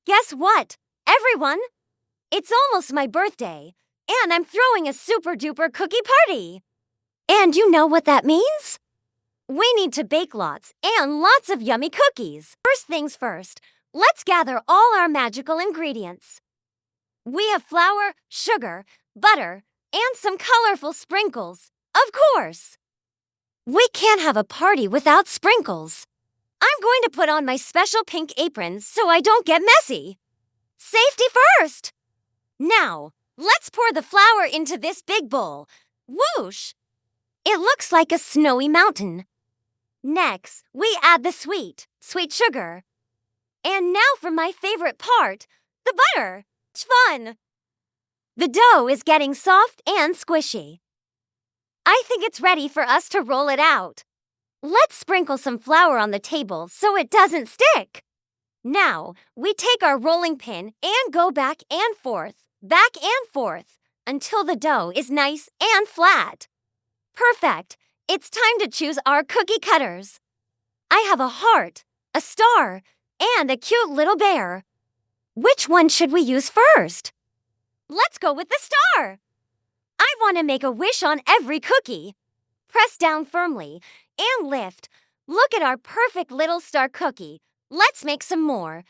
Guess what, everyone? It's almost my birthday, and I'm throwing a super duper cookie party. And you know what that means? We need to bake lots and lots of yummy cookies. First things first, let's gather all our magical ingredients. We have flour, sugar, butter, and some colorful sprinkles, of course. We can't have a party without sprinkles. I'm going to put on my special pink apron so I don't get messy. Safety first! Now, let's pour the flour into this big bowl. Whoosh! It looks like a snowy mountain. Next, we add the sweet sugar. And now for my favorite part, the butter. It's fun! The dough is getting soft and squishy. I think it's ready for us to roll it out. Let's sprinkle some flour on the table so it doesn't stick. Now, we take our rolling pin and go back and forth, until the dough is nice and flat. Perfect! It's time to choose our cookie cutters. I have a heart, a star, and a cute little bear. Which one should we use first? Let's go with the star. I want to make a wish on every cookie. Press down firmly and lift. Look at our perfect little star cookie. Let's make some more.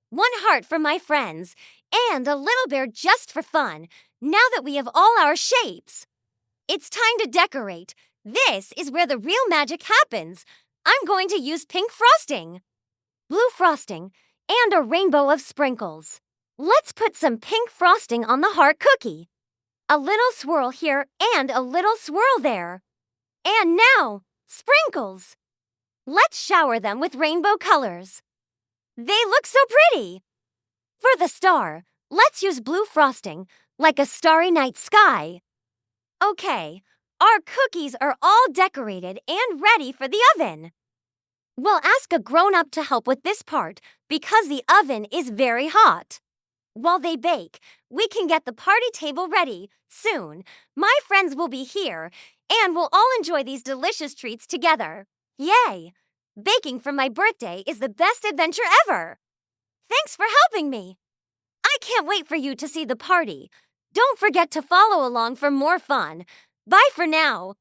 One heart for my friends, and a little bear just for fun, now that we have all our shapes. It's time to decorate. This is where the real magic happens. I'm going to use pink frosting, blue frosting, and a rainbow of sprinkles. Let's put some pink frosting on the heart cookie. A little swirl here and a little swirl there. And now, sprinkles. Let's shower them with rainbow colors. They look so pretty. For the star, let's use blue frosting, like a starry night sky. Okay, our cookies are all decorated and ready for the oven. We'll ask a grown-up to help with this part because the oven is very hot. While they bake, we can get the party table ready soon. My friends will be here, and we'll all enjoy these delicious treats together. Yay! Baking for my birthday is the best adventure ever. Thanks for helping me. I can't wait for you to see the party. Don't forget to follow along for more fun. Bye for now.